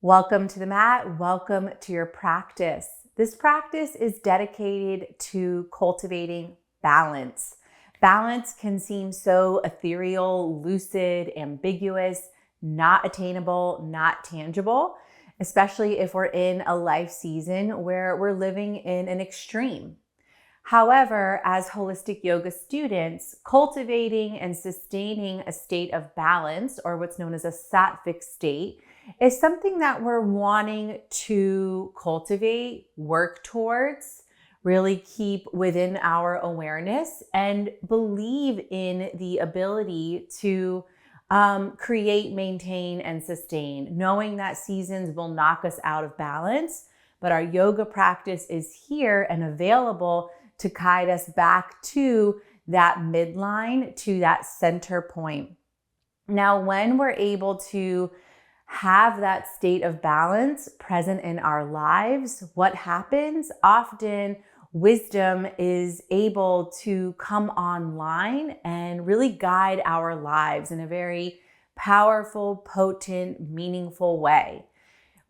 Welcome to the mat. Welcome to your practice. This practice is dedicated to cultivating balance. Balance can seem so ethereal, lucid, ambiguous, not attainable, not tangible, especially if we're in a life season where we're living in an extreme. However, as holistic yoga students, cultivating and sustaining a state of balance, or what's known as a sattvic state, is something that we're wanting to cultivate, work towards, really keep within our awareness, and believe in the ability to create, maintain, and sustain, knowing that seasons will knock us out of balance, but our yoga practice is here and available to guide us back to that midline, to that center point. Now, when we're able to have that state of balance present in our lives, what happens? Often wisdom is able to come online and really guide our lives in a very powerful, potent, meaningful way.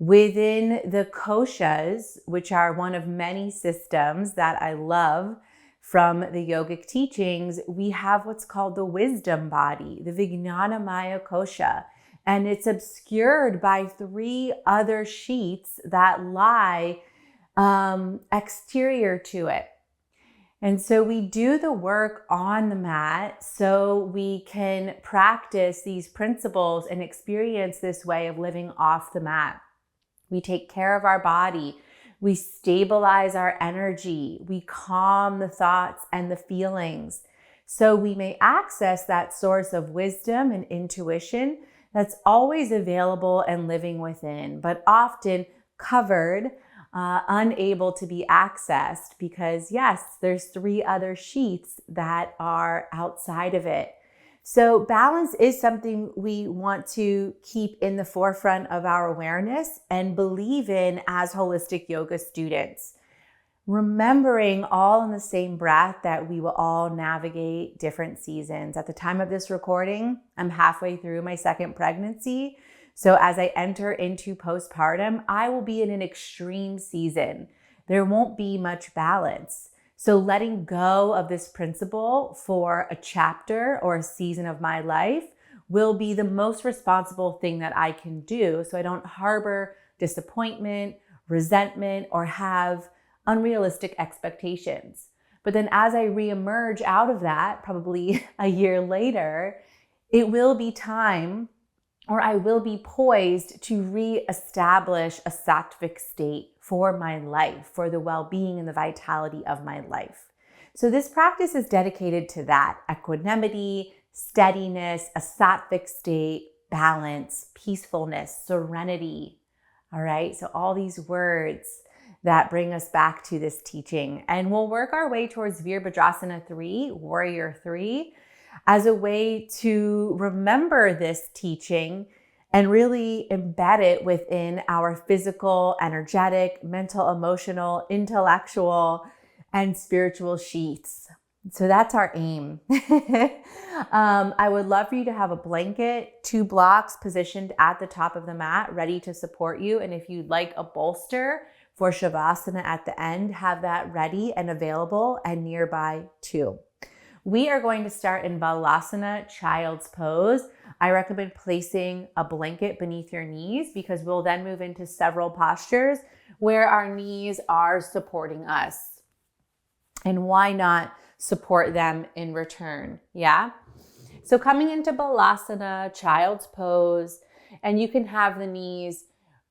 Within the koshas, which are one of many systems that I love from the yogic teachings, we have what's called the wisdom body, the Vijnanamaya kosha. And it's obscured by 3 other sheets that lie exterior to it. And so we do the work on the mat so we can practice these principles and experience this way of living off the mat. We take care of our body. We stabilize our energy. We calm the thoughts and the feelings so we may access that source of wisdom and intuition that's always available and living within, but often covered, unable to be accessed because, yes, there's 3 other sheets that are outside of it. So balance is something we want to keep in the forefront of our awareness and believe in as holistic yoga students. Remembering all in the same breath that we will all navigate different seasons. At the time of this recording, I'm halfway through my 2nd pregnancy. So as I enter into postpartum, I will be in an extreme season. There won't be much balance. So letting go of this principle for a chapter or a season of my life will be the most responsible thing that I can do so I don't harbor disappointment, resentment, or have unrealistic expectations. But then as I reemerge out of that, probably a year later, it will be time, or I will be poised to reestablish a sattvic state for my life, for the well-being and the vitality of my life. So this practice is dedicated to that: equanimity, steadiness, a sattvic state, balance, peacefulness, serenity. All right, so all these words that bring us back to this teaching. And we'll work our way towards virabhadrasana 3, warrior 3, as a way to remember this teaching and really embed it within our physical, energetic, mental, emotional, intellectual, and spiritual sheaths. So that's our aim. I would love for you to have a blanket, 2 blocks positioned at the top of the mat, ready to support you. And if you'd like a bolster for Shavasana at the end, have that ready and available and nearby too. We are going to start in Balasana, child's pose. I recommend placing a blanket beneath your knees because we'll then move into several postures where our knees are supporting us. And why not support them in return? Yeah. So coming into Balasana, child's pose, and you can have the knees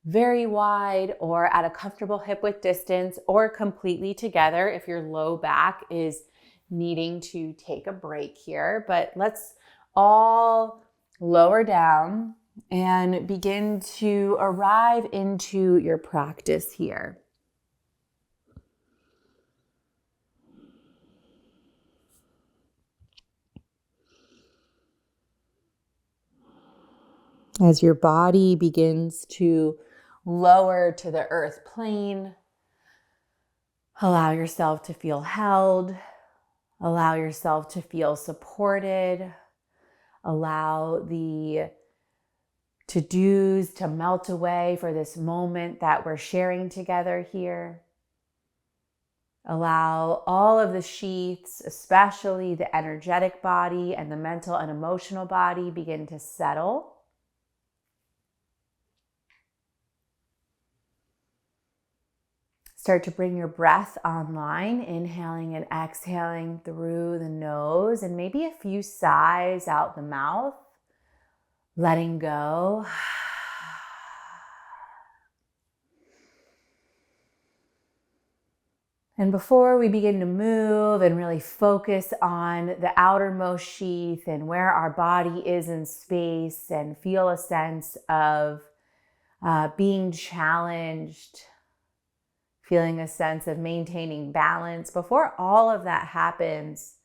very wide or at a comfortable hip width distance or completely together if your low back is needing to take a break here. But let's all lower down and begin to arrive into your practice here. As your body begins to lower to the earth plane, allow yourself to feel held, allow yourself to feel supported, allow the to-dos to melt away for this moment that we're sharing together here. Allow all of the sheaths, especially the energetic body and the mental and emotional body, begin to settle. Start to bring your breath online, inhaling and exhaling through the nose, and maybe a few sighs out the mouth, letting go. And before we begin to move and really focus on the outermost sheath and where our body is in space and feel a sense of being challenged, feeling a sense of maintaining balance, before all of that happens,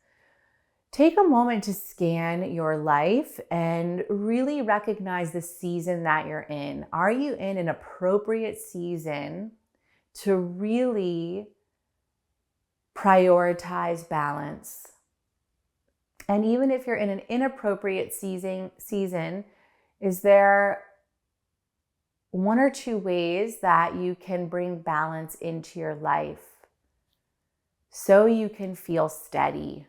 take a moment to scan your life and really recognize the season that you're in. Are you in an appropriate season to really prioritize balance? And even if you're in an inappropriate season, is there one or two ways that you can bring balance into your life so you can feel steady,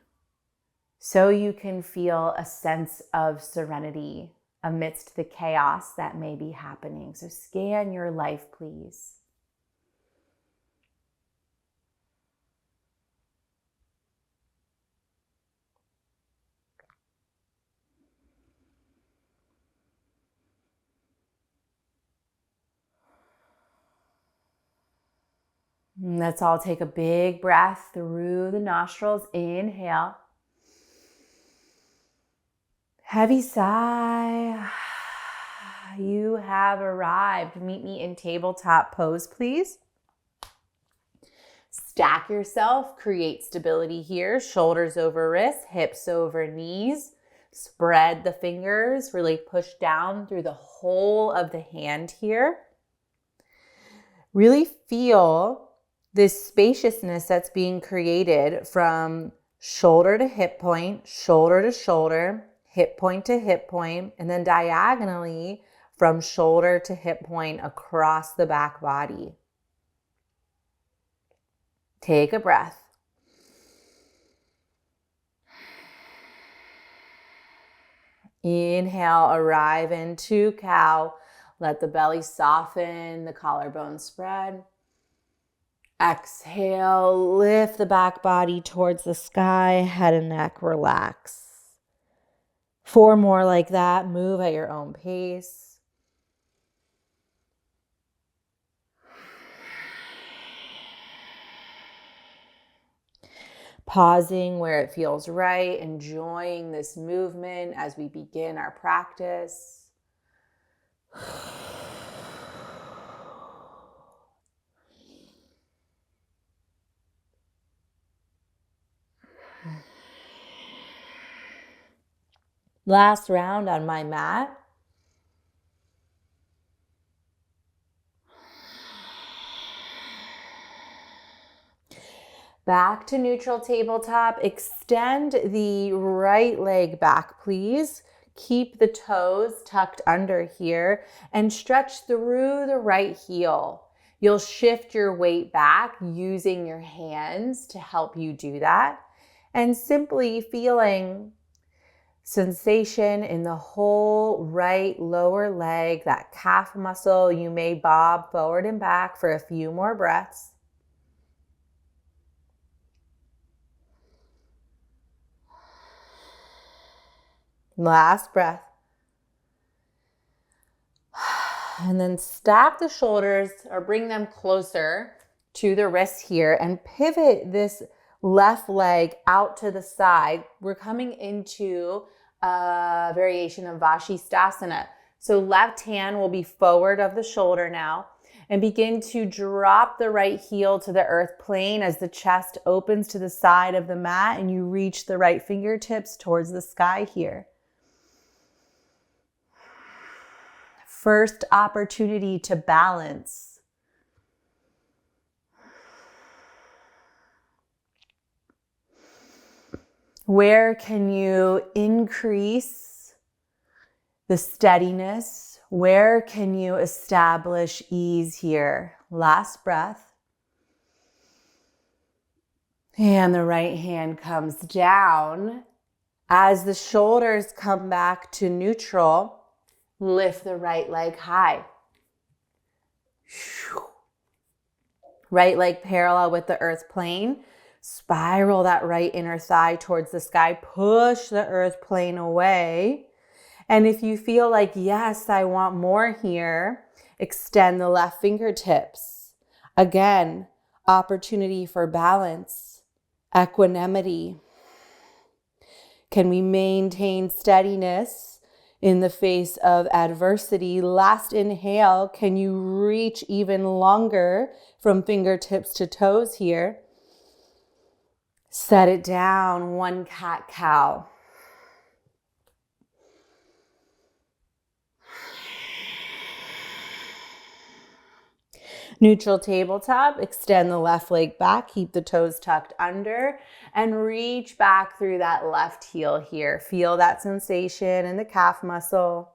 so you can feel a sense of serenity amidst the chaos that may be happening? So scan your life, please. And let's all take a big breath through the nostrils. Inhale. Heavy sigh. You have arrived. Meet me in tabletop pose, please. Stack yourself. Create stability here. Shoulders over wrists, hips over knees. Spread the fingers. Really push down through the whole of the hand here. Really feel this spaciousness that's being created from shoulder to hip point, shoulder to shoulder, hip point to hip point, and then diagonally from shoulder to hip point across the back body. Take a breath. Inhale, arrive into cow. Let the belly soften, the collarbone spread. Exhale, lift the back body towards the sky, head and neck relax. 4 more like that. Move at your own pace. Pausing where it feels right, enjoying this movement as we begin our practice. Last round on my mat. Back to neutral tabletop. Extend the right leg back, please. Keep the toes tucked under here and stretch through the right heel. You'll shift your weight back using your hands to help you do that. And simply feeling sensation in the whole right lower leg, that calf muscle. You may bob forward and back for a few more breaths. Last breath. And then stack the shoulders or bring them closer to the wrists here and pivot this left leg out to the side. We're coming into a variation of Vashisthasana. So left hand will be forward of the shoulder now, and begin to drop the right heel to the earth plane as the chest opens to the side of the mat and you reach the right fingertips towards the sky here. First opportunity to balance. Where can you increase the steadiness? Where can you establish ease here? Last breath. And the right hand comes down. As the shoulders come back to neutral, lift the right leg high. Right leg parallel with the earth plane. Spiral that right inner thigh towards the sky. Push the earth plane away. And if you feel like, yes, I want more here, extend the left fingertips. Again, opportunity for balance, equanimity. Can we maintain steadiness in the face of adversity? Last inhale, can you reach even longer from fingertips to toes here? Set it down, one cat-cow. Neutral tabletop, extend the left leg back, keep the toes tucked under, and reach back through that left heel here. Feel that sensation in the calf muscle.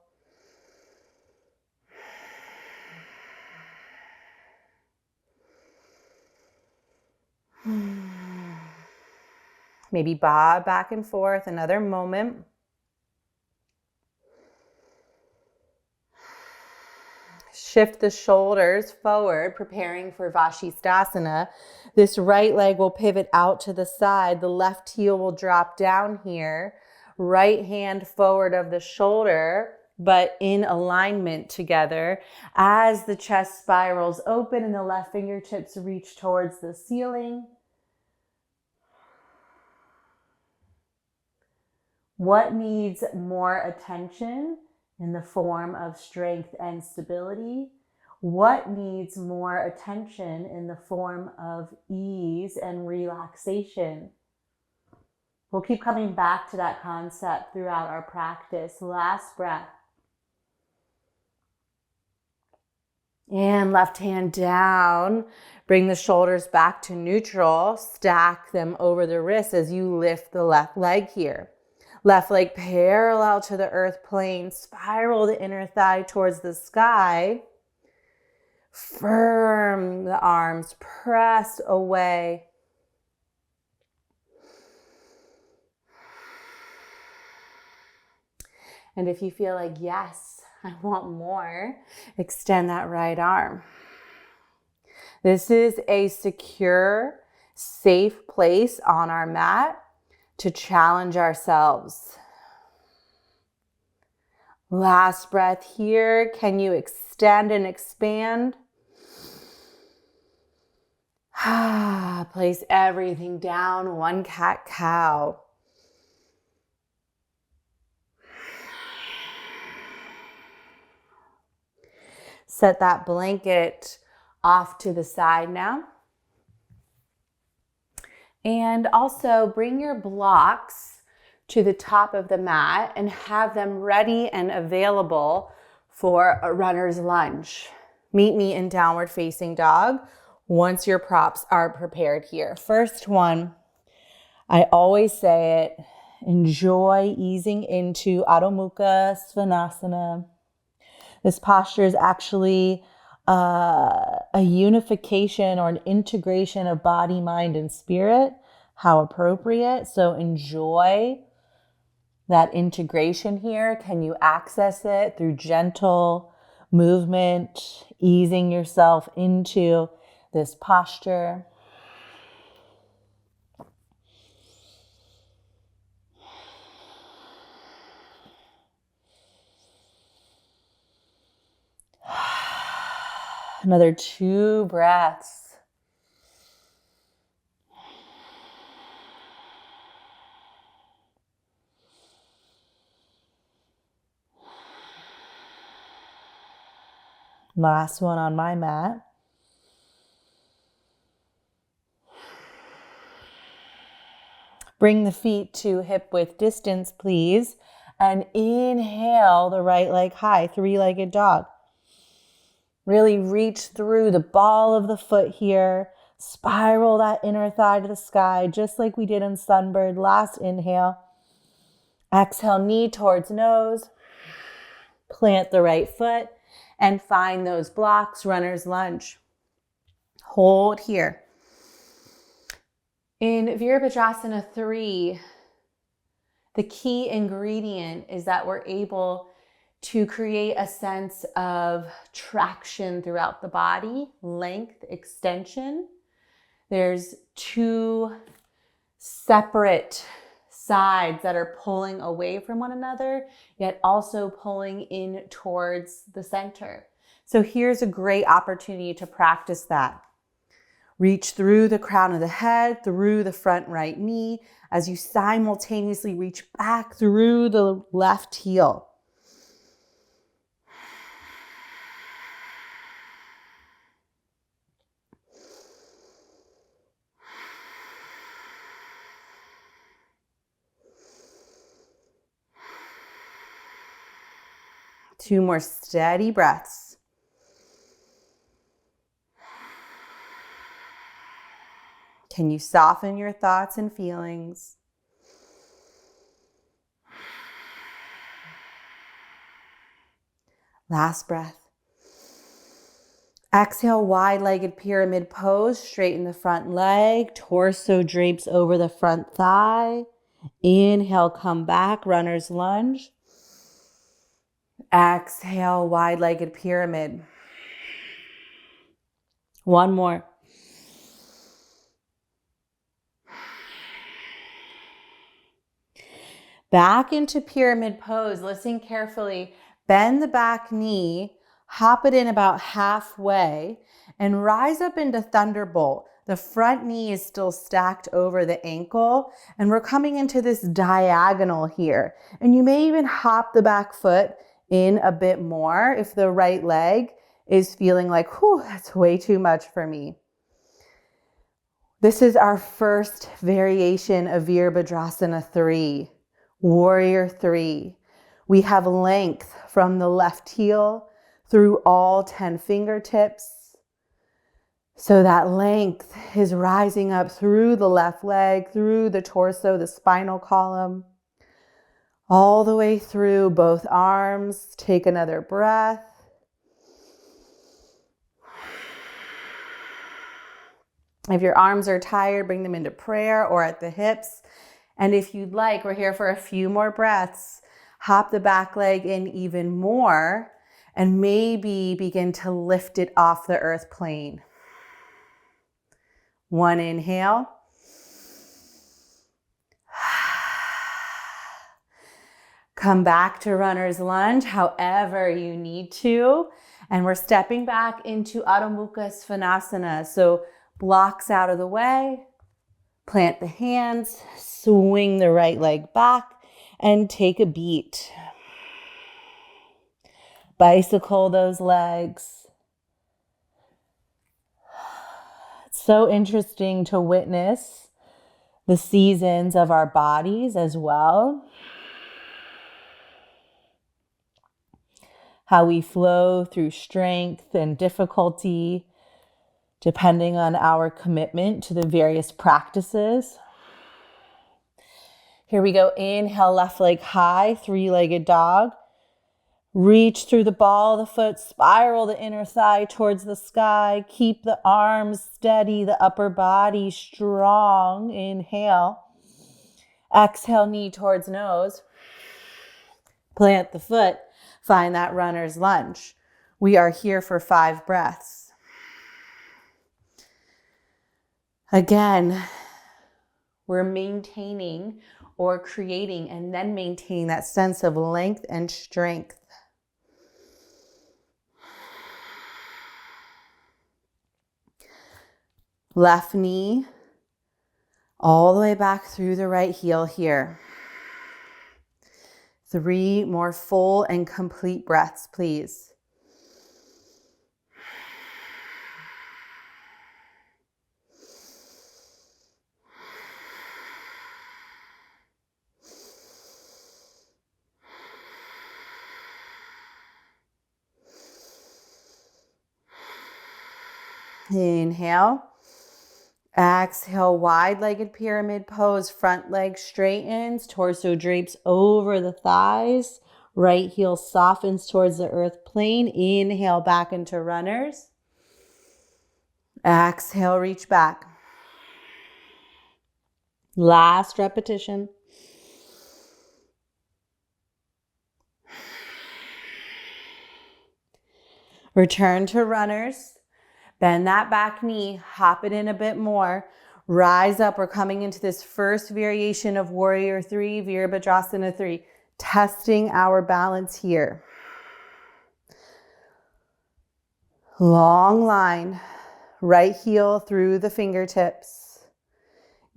Maybe bob back and forth, another moment. Shift the shoulders forward, preparing for Vashisthasana. This right leg will pivot out to the side. The left heel will drop down here. Right hand forward of the shoulder, but in alignment together. As the chest spirals open and the left fingertips reach towards the ceiling. What needs more attention in the form of strength and stability? What needs more attention in the form of ease and relaxation? We'll keep coming back to that concept throughout our practice. Last breath. And left hand down. Bring the shoulders back to neutral. Stack them over the wrists as you lift the left leg here. Left leg parallel to the earth plane. Spiral the inner thigh towards the sky. Firm the arms. Press away. And if you feel like, yes, I want more, extend that right arm. This is a secure, safe place on our mat to challenge ourselves. Last breath here. Can you extend and expand? Place everything down, one cat-cow. Set that blanket off to the side now. And also bring your blocks to the top of the mat and have them ready and available for a runner's lunge. Meet me in downward facing dog once your props are prepared here. First one, I always say it, enjoy easing into Adho Mukha Svanasana. This posture is actually a unification or an integration of body, mind, and spirit. How appropriate. So enjoy that integration here. Can you access it through gentle movement, easing yourself into this posture? Another 2 breaths. Last one on my mat. Bring the feet to hip width distance, please. And inhale the right leg high, 3-legged dog. Really reach through the ball of the foot here. Spiral that inner thigh to the sky, just like we did in Sunbird. Last inhale. Exhale, knee towards nose. Plant the right foot and find those blocks, runner's lunge. Hold here. In virabhadrasana 3, the key ingredient is that we're able to create a sense of traction throughout the body, length, extension. There's two separate sides that are pulling away from one another, yet also pulling in towards the center. So here's a great opportunity to practice that. Reach through the crown of the head, through the front right knee, as you simultaneously reach back through the left heel. Two more steady breaths. Can you soften your thoughts and feelings? Last breath. Exhale, wide-legged pyramid pose. Straighten the front leg. Torso drapes over the front thigh. Inhale, come back, runner's lunge. Exhale, wide-legged pyramid. One more. Back into pyramid pose. Listen carefully. Bend the back knee, hop it in about halfway, and rise up into thunderbolt. The front knee is still stacked over the ankle, and we're coming into this diagonal here. And you may even hop the back foot in a bit more if the right leg is feeling like, whew, that's way too much for me. This is our first variation of virabhadrasana 3, warrior 3. We have length from the left heel through all 10 fingertips. So that length is rising up through the left leg, through the torso, the spinal column, all the way through both arms. Take another breath. If your arms are tired, bring them into prayer or at the hips. And if you'd like, we're here for a few more breaths. Hop the back leg in even more and maybe begin to lift it off the earth plane. One inhale. Come back to runner's lunge however you need to. And we're stepping back into Adho Mukha Svanasana. So blocks out of the way, plant the hands, swing the right leg back, and take a beat. Bicycle those legs. It's so interesting to witness the seasons of our bodies as well. How we flow through strength and difficulty, depending on our commitment to the various practices. Here we go. Inhale, left leg high, three-legged dog. Reach through the ball of the foot, spiral the inner thigh towards the sky. Keep the arms steady, the upper body strong. Inhale. Exhale, knee towards nose. Plant the foot. Find that runner's lunge. We are here for 5 breaths. Again, we're maintaining or creating and then maintaining that sense of length and strength. Left knee all the way back through the right heel here. 3 more full and complete breaths, please. Inhale. Exhale, wide-legged pyramid pose. Front leg straightens, torso drapes over the thighs. Right heel softens towards the earth plane. Inhale back into runners. Exhale, reach back. Last repetition. Return to runners. Bend that back knee, hop it in a bit more. Rise up. We're coming into this first variation of Warrior 3, Virabhadrasana 3. Testing our balance here. Long line. Right heel through the fingertips.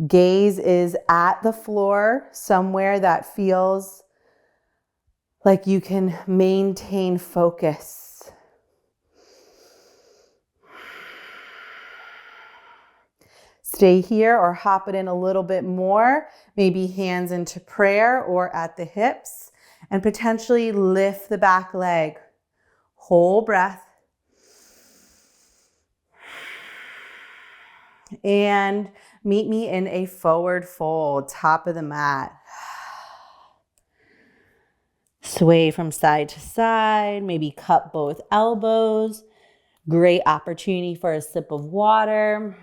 Gaze is at the floor, somewhere that feels like you can maintain focus. Stay here or hop it in a little bit more, maybe hands into prayer or at the hips, and potentially lift the back leg. Whole breath. And meet me in a forward fold, top of the mat. Sway from side to side, maybe cup both elbows. Great opportunity for a sip of water.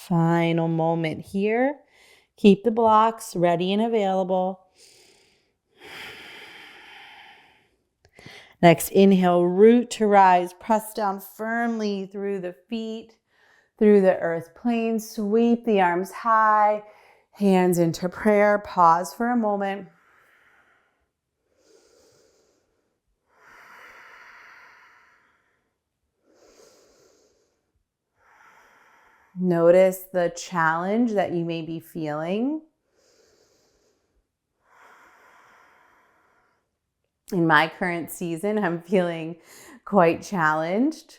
Final moment here. Keep the blocks ready and available. Next, inhale, root to rise. Press down firmly through the feet, through the earth plane. Sweep the arms high, hands into prayer. Pause for a moment. Notice the challenge that you may be feeling. In my current season, I'm feeling quite challenged.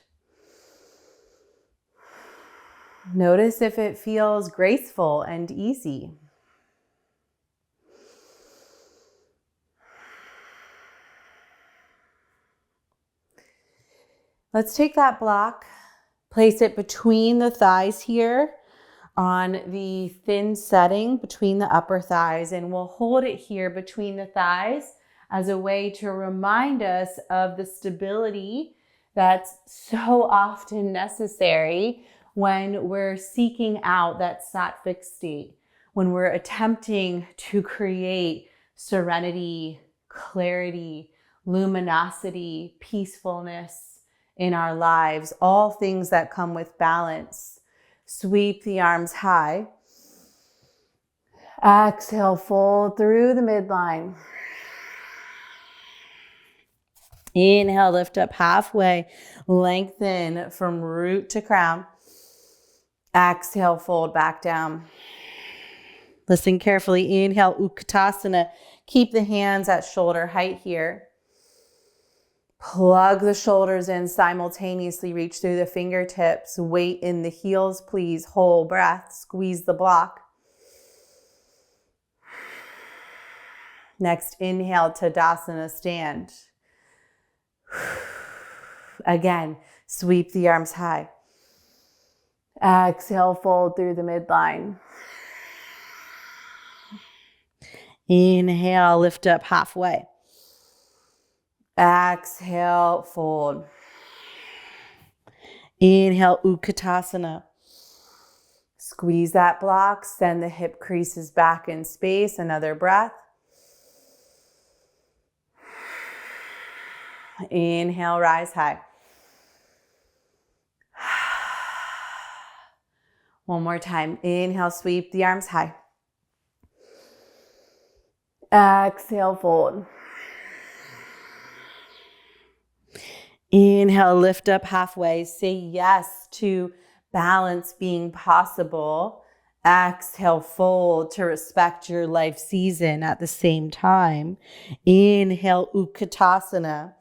Notice if it feels graceful and easy. Let's take that block, place it between the thighs here on the thin setting between the upper thighs, and we'll hold it here between the thighs as a way to remind us of the stability that's so often necessary when we're seeking out that sattvic state, when we're attempting to create serenity, clarity, luminosity, peacefulness in our lives, all things that come with balance. Sweep the arms high. Exhale, fold through the midline. Inhale, lift up halfway. Lengthen from root to crown. Exhale, fold back down. Listen carefully. Inhale, Utkatasana. Keep the hands at shoulder height here. Plug the shoulders in simultaneously. Reach through the fingertips. Weight in the heels, please. Whole breath. Squeeze the block. Next, inhale, Tadasana, stand. Again, sweep the arms high. Exhale, fold through the midline. Inhale, lift up halfway. Exhale, fold. Inhale, Utkatasana. Squeeze that block, send the hip creases back in space. Another breath. Inhale, rise high. One more time. Inhale, sweep the arms high. Exhale, fold. Inhale, lift up halfway. Say yes to balance being possible. Exhale, fold to respect your life season at the same time. Inhale, Utkatasana.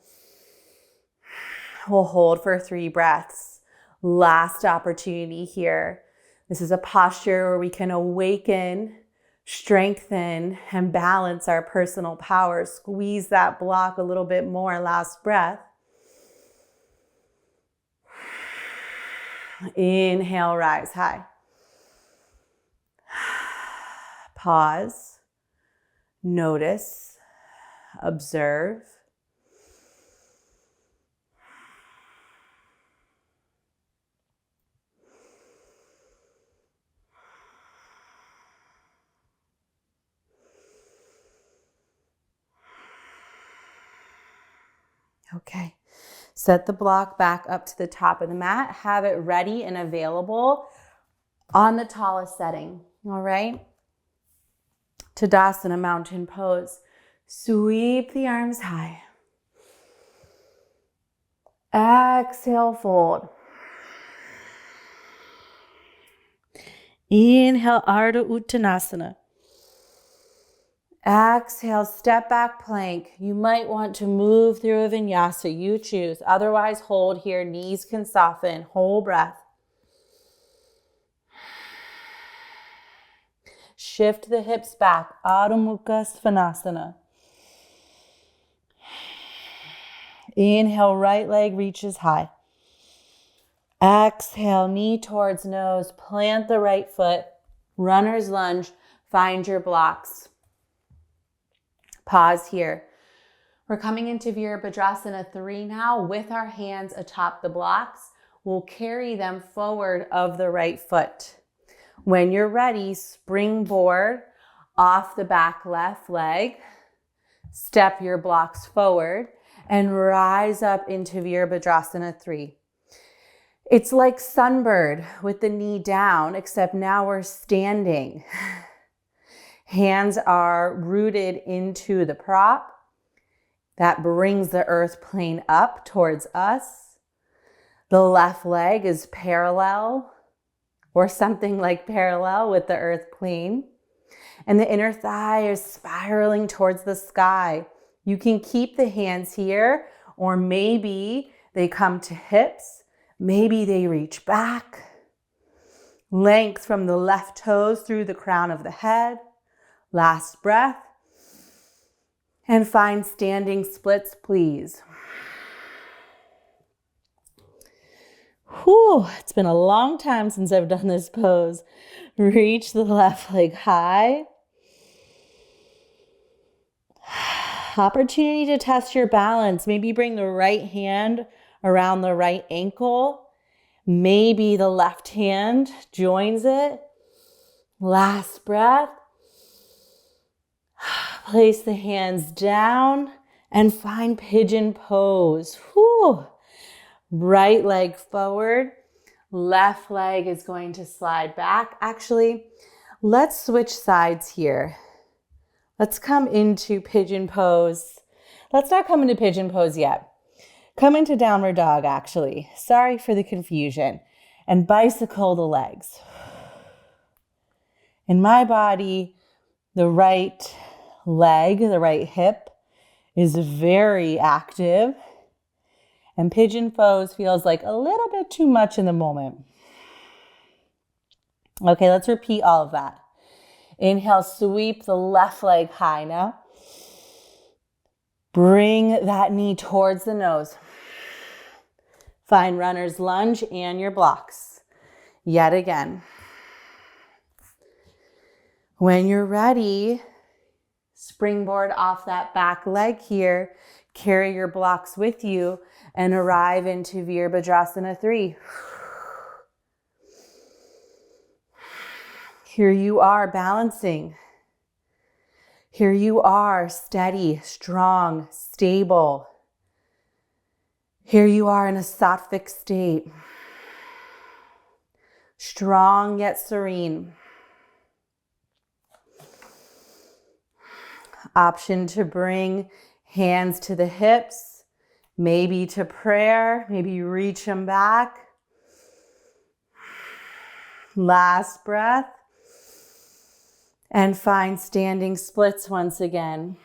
We'll hold for 3 breaths. Last opportunity here. This is a posture where we can awaken strengthen and balance our personal power. Squeeze that block a little bit more. Last breath. Inhale, rise high. Pause. Notice. Observe. Okay, set the block back up to the top of the mat. Have it ready and available on the tallest setting, all right? Tadasana, mountain pose. Sweep the arms high. Exhale, fold. Inhale, Ardha Uttanasana. Exhale, step back plank. You might want to move through a vinyasa. You choose. Otherwise, hold here. Knees can soften. Whole breath. Shift the hips back. Adho Mukha Svanasana. Inhale, right leg reaches high. Exhale, knee towards nose. Plant the right foot. Runner's lunge. Find your blocks. Pause here. We're coming into virabhadrasana 3 now with our hands atop the blocks. We'll carry them forward of the right foot. When you're ready, springboard off the back left leg. Step your blocks forward and rise up into virabhadrasana 3. It's like sunbird with the knee down, except now we're standing. Hands are rooted into the prop. That brings the earth plane up towards us. The left leg is parallel or something like parallel with the earth plane. And the inner thigh is spiraling towards the sky. You can keep the hands here, or maybe they come to hips. Maybe they reach back. Length from the left toes through the crown of the head. Last breath. And find standing splits, please. Whew, it's been a long time since I've done this pose. Reach the left leg high. Opportunity to test your balance. Maybe bring the right hand around the right ankle. Maybe the left hand joins it. Last breath. Place the hands down and find pigeon pose. Whew. Right leg forward. Left leg is going to slide back. Actually, let's switch sides here. Let's come into pigeon pose. Let's not come into pigeon pose yet. Come into downward dog, actually. Sorry for the confusion. And bicycle the legs. In my body, the right leg, the right hip is very active. And pigeon pose feels like a little bit too much in the moment. Okay, let's repeat all of that. Inhale, sweep the left leg high now. Bring that knee towards the nose. Find runner's lunge and your blocks. Yet again. When you're ready, springboard off that back leg here. Carry your blocks with you and arrive into virabhadrasana 3. Here you are balancing. Here you are steady, strong, stable. Here you are in a sattvic state. Strong yet serene. Option to bring hands to the hips, maybe to prayer, maybe reach them back. Last breath. And find standing splits once again.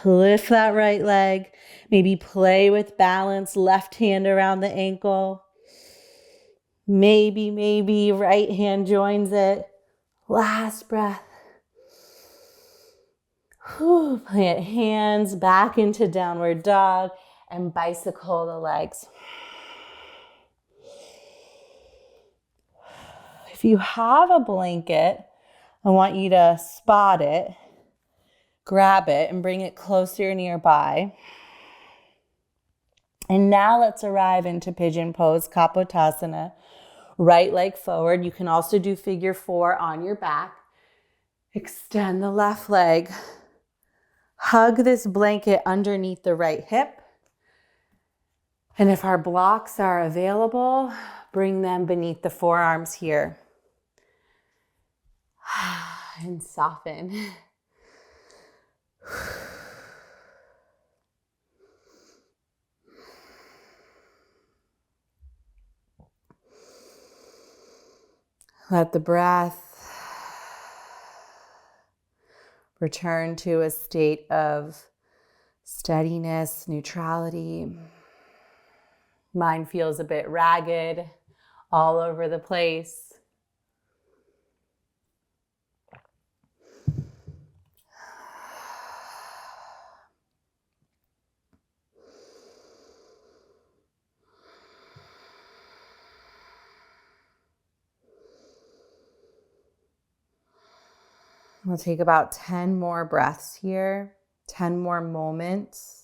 Lift that right leg. Maybe play with balance, left hand around the ankle. Maybe right hand joins it. Last breath. Plant hands back into downward dog and bicycle the legs. If you have a blanket, I want you to spot it, grab it, and bring it closer nearby. And now let's arrive into pigeon pose, Kapotasana. Right leg forward. You can also do figure 4 on your back. Extend the left leg. Hug this blanket underneath the right hip. And if our blocks are available, bring them beneath the forearms here. And soften. Let the breath return to a state of steadiness, neutrality. Mind feels a bit ragged, all over the place. We'll take about 10 more breaths here, 10 more moments.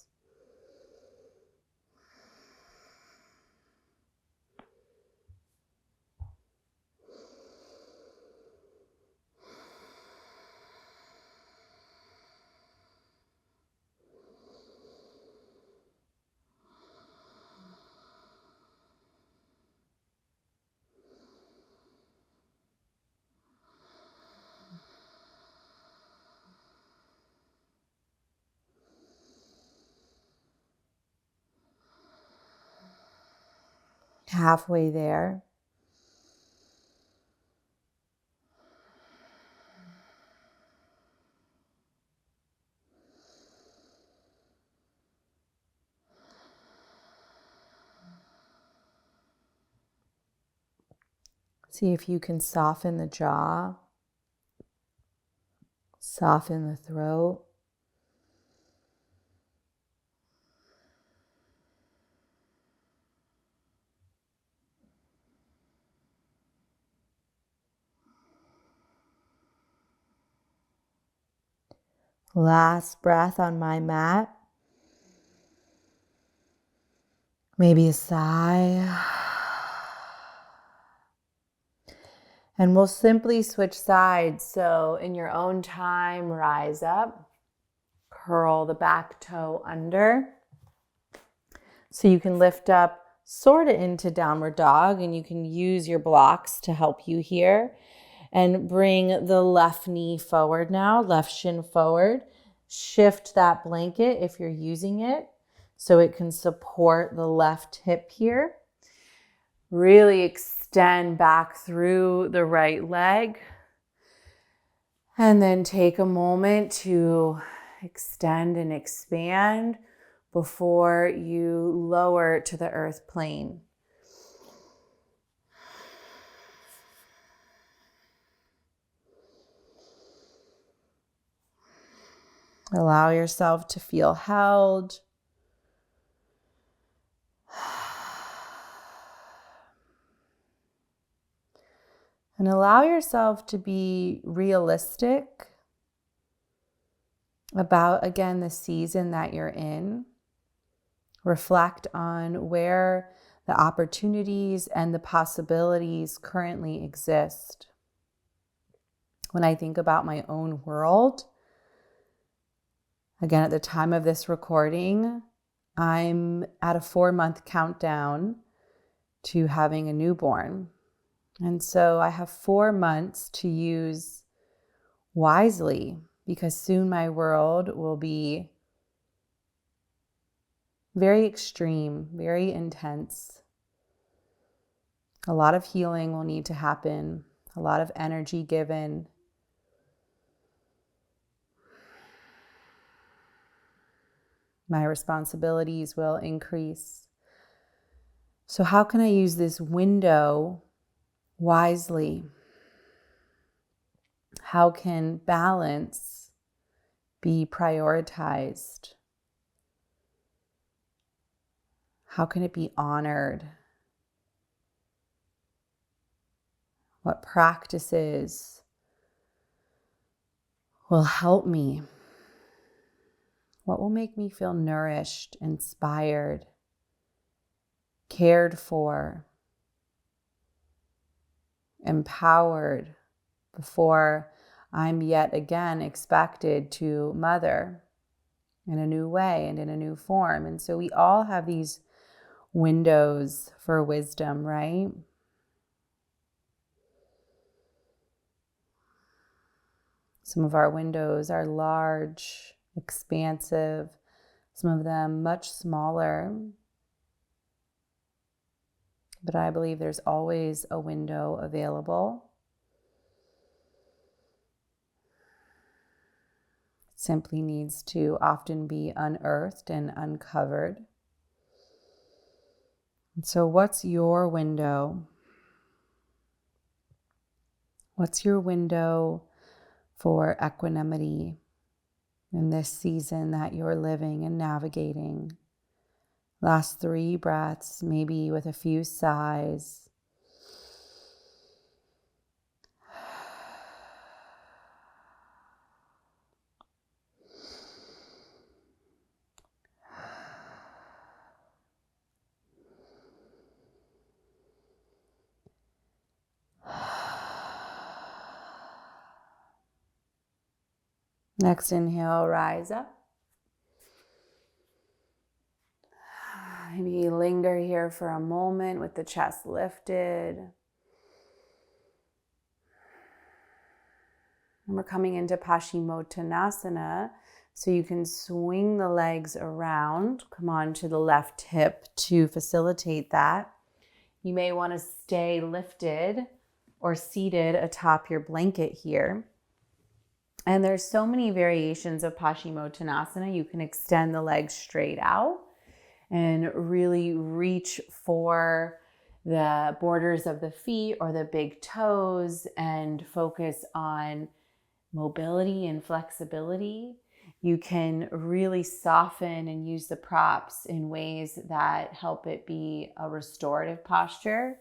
Halfway there. See if you can soften the jaw, soften the throat. Last breath on my mat. Maybe a sigh. And we'll simply switch sides. So in your own time, rise up, curl the back toe under. So you can lift up sort of into downward dog, and you can use your blocks to help you here. And bring the left knee forward now, left shin forward. Shift that blanket if you're using it so it can support the left hip here. Really extend back through the right leg. And then take a moment to extend and expand before you lower to the earth plane. Allow yourself to feel held. And allow yourself to be realistic about, again, the season that you're in. Reflect on where the opportunities and the possibilities currently exist. When I think about my own world, again, at the time of this recording, I'm at a 4-month countdown to having a newborn. And so I have 4 months to use wisely, because soon my world will be very extreme, very intense. A lot of healing will need to happen, a lot of energy given. My responsibilities will increase. So how can I use this window wisely? How can balance be prioritized? How can it be honored? What practices will help me? What will make me feel nourished, inspired, cared for, empowered before I'm yet again expected to mother in a new way and in a new form? And so we all have these windows for wisdom, right? Some of our windows are large, expansive, some of them much smaller. But I believe there's always a window available. It simply needs to often be unearthed and uncovered. And so what's your window? What's your window for equanimity in this season that you're living and navigating? Last 3 breaths, maybe with a few sighs. Next inhale, rise up. Maybe linger here for a moment with the chest lifted. And we're coming into Paschimottanasana, so you can swing the legs around, come on to the left hip to facilitate that. You may want to stay lifted or seated atop your blanket here. And there's so many variations of Paschimottanasana. You can extend the legs straight out and really reach for the borders of the feet or the big toes and focus on mobility and flexibility. You can really soften and use the props in ways that help it be a restorative posture.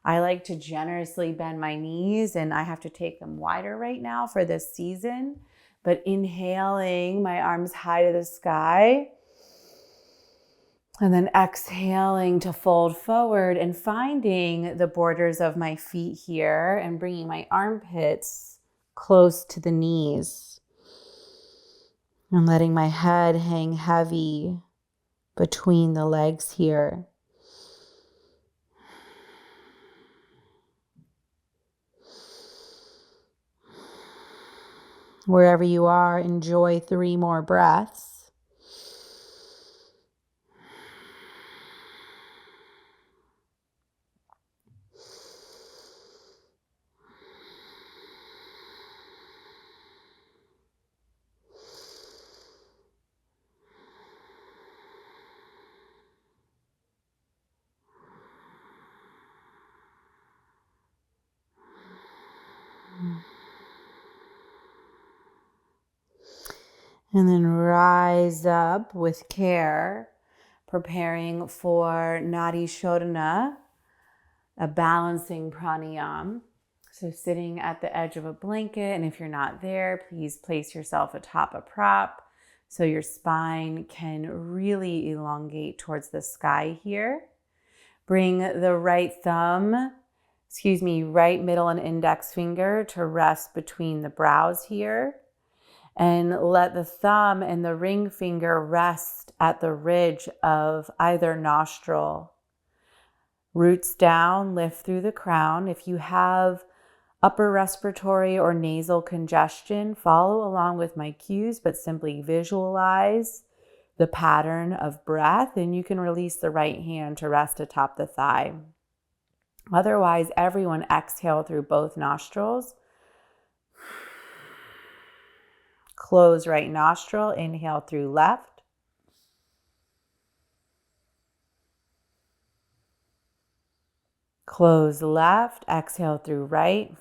I like to generously bend my knees, and I have to take them wider right now for this season. But inhaling, my arms high to the sky. And then exhaling to fold forward and finding the borders of my feet here and bringing my armpits close to the knees. And letting my head hang heavy between the legs here. Wherever you are, enjoy 3 more breaths. And then rise up with care, preparing for Nadi Shodhana, a balancing pranayam. So sitting at the edge of a blanket, and if you're not there, please place yourself atop a prop so your spine can really elongate towards the sky here. Bring the right middle and index finger to rest between the brows here. And let the thumb and the ring finger rest at the ridge of either nostril. Roots down, lift through the crown. If you have upper respiratory or nasal congestion, follow along with my cues, but simply visualize the pattern of breath, and you can release the right hand to rest atop the thigh. Otherwise, everyone exhale through both nostrils. Close right nostril, inhale through left. Close left, exhale through right.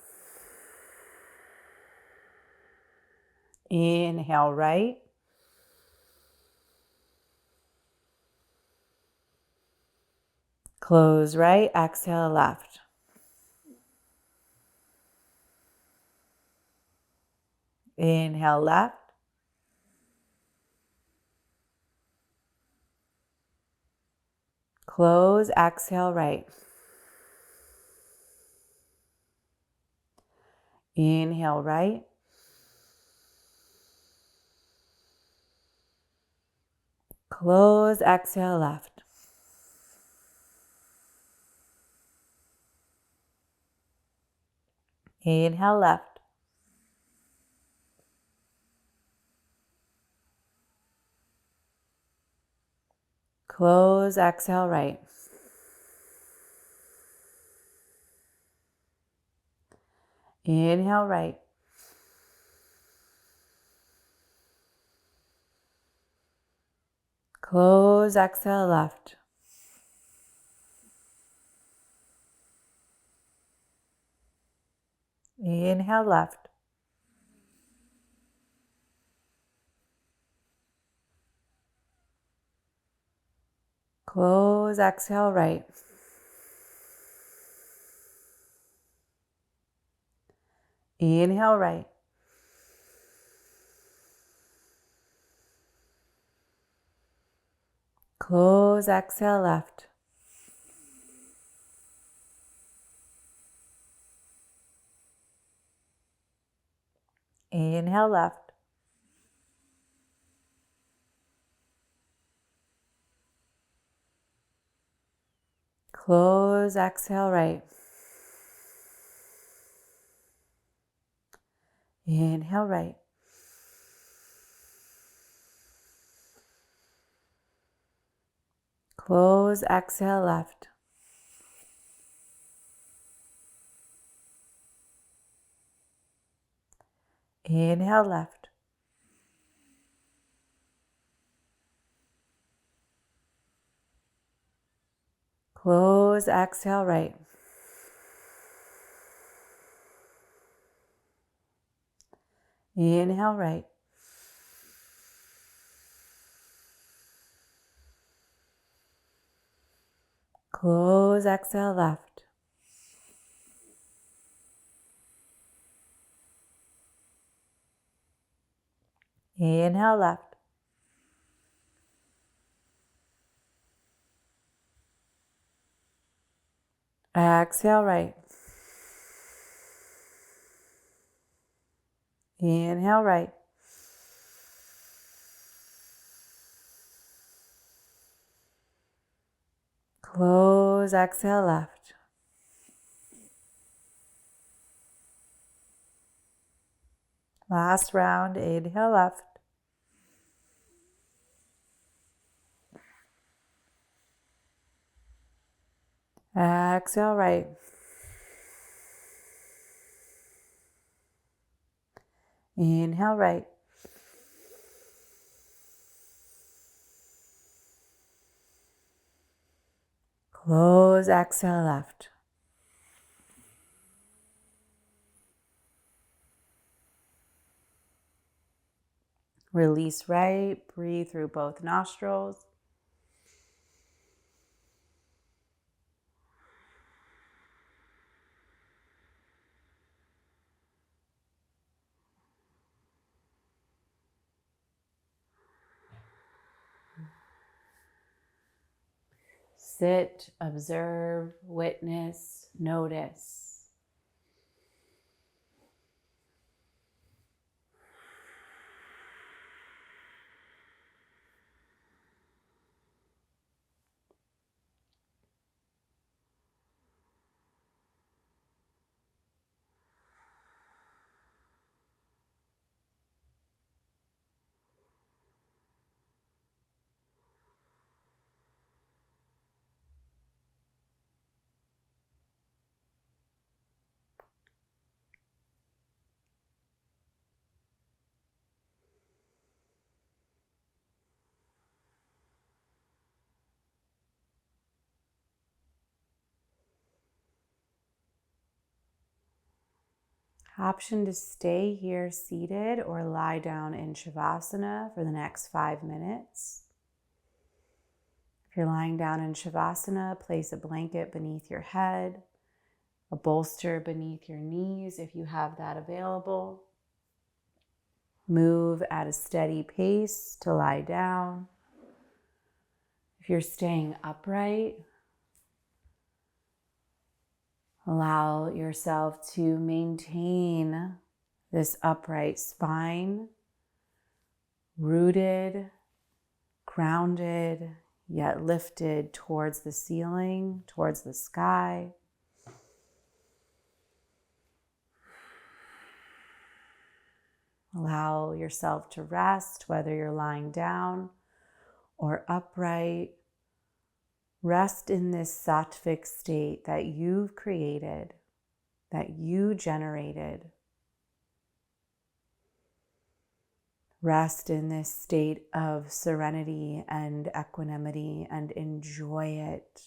Inhale right. Close right, exhale left. Inhale left. Close, exhale right. Inhale right. Close, exhale left. Inhale left. Close, exhale right. Inhale right. Close, exhale left. Inhale left. Close, exhale right. Inhale right. Close, exhale left. Inhale left. Close, exhale right. Inhale right. Close, exhale left. Inhale left. Close, exhale right. Inhale right. Close, exhale left. Inhale left. Exhale right. Inhale right. Close, exhale left. Last round, inhale left. Exhale right. Inhale right. Close, exhale left. Release right. Breathe through both nostrils. Sit, observe, witness, notice. Option to stay here seated or lie down in Shavasana for the next 5 minutes. If you're lying down in Shavasana, place a blanket beneath your head, a bolster beneath your knees if you have that available. Move at a steady pace to lie down. If you're staying upright, allow yourself to maintain this upright spine, rooted, grounded, yet lifted towards the ceiling, towards the sky. Allow yourself to rest, whether you're lying down or upright. Rest in this sattvic state that you've created, that you generated. Rest in this state of serenity and equanimity and enjoy it.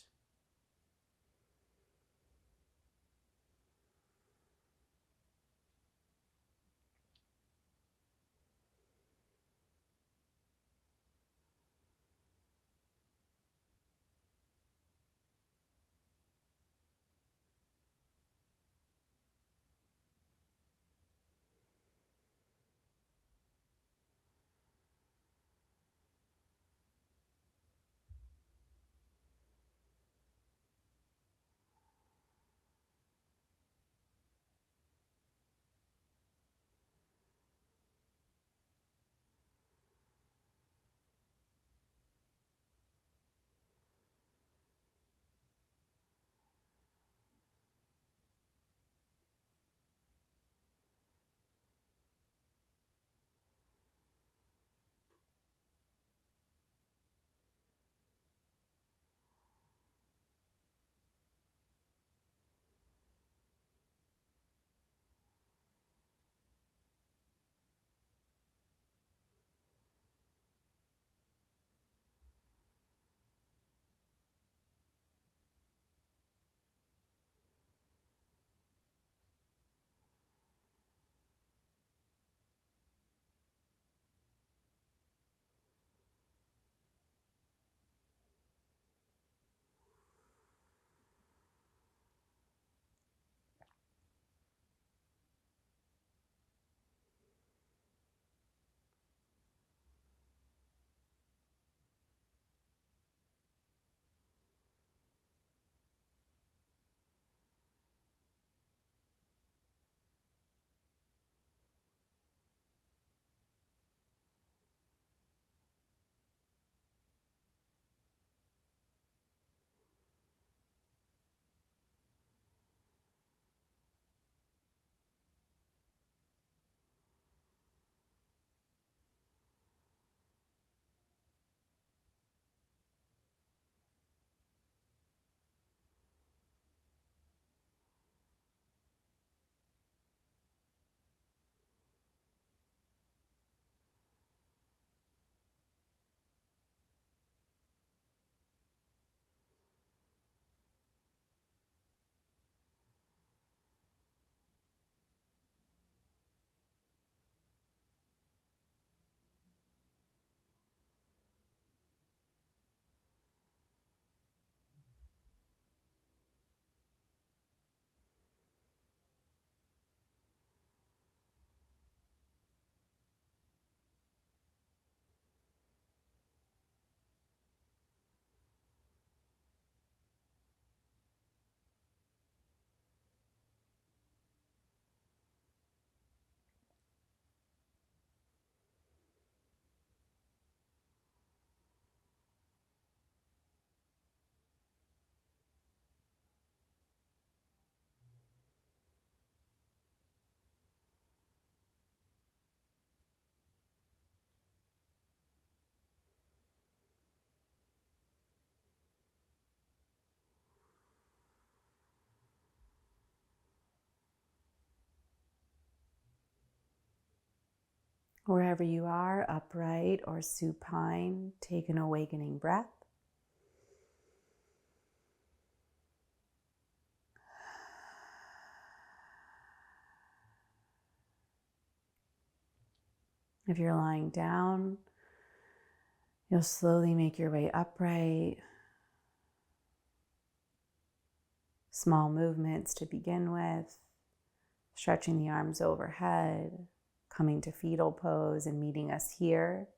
Wherever you are, upright or supine, take an awakening breath. If you're lying down, you'll slowly make your way upright. Small movements to begin with, stretching the arms overhead, coming to fetal pose and meeting us here.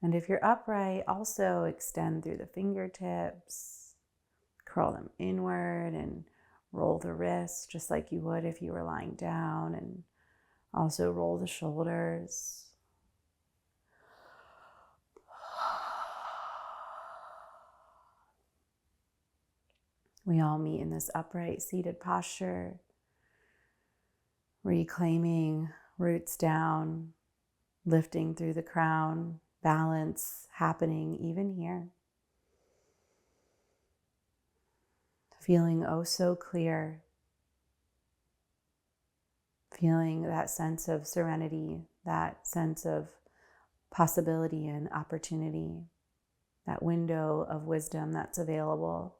And if you're upright, also extend through the fingertips, curl them inward and roll the wrists just like you would if you were lying down, and also roll the shoulders. We all meet in this upright seated posture, reclaiming roots down, lifting through the crown, balance happening even here. Feeling oh so clear, feeling that sense of serenity, that sense of possibility and opportunity, that window of wisdom that's available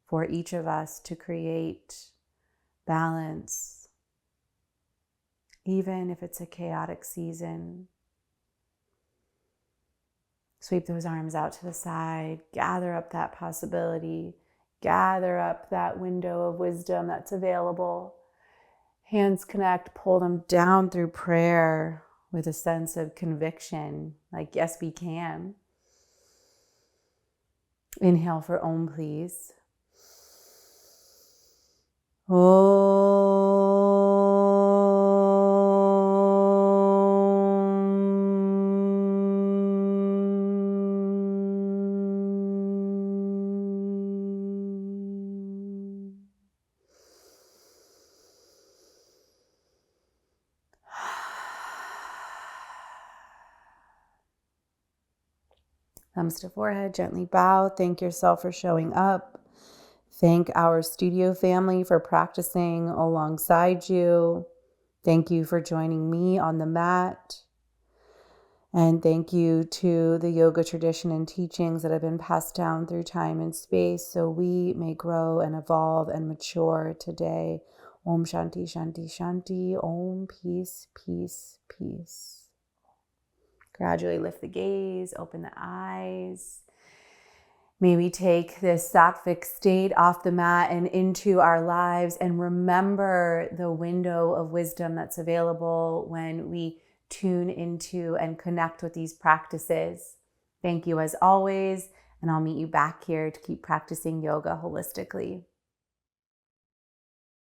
for each of us to create balance, even if it's a chaotic season. Sweep those arms out to the side, gather up that possibility, gather up that window of wisdom that's available. Hands connect, pull them down through prayer with a sense of conviction, like yes, we can. Inhale for Om, please. Thumbs to forehead, gently bow. Thank yourself for showing up. Thank our studio family for practicing alongside you. Thank you for joining me on the mat. And thank you to the yoga tradition and teachings that have been passed down through time and space so we may grow and evolve and mature today. Om Shanti Shanti Shanti. Om Peace Peace Peace. Gradually lift the gaze, open the eyes. May we take this sattvic state off the mat and into our lives and remember the window of wisdom that's available when we tune into and connect with these practices. Thank you as always, and I'll meet you back here to keep practicing yoga holistically.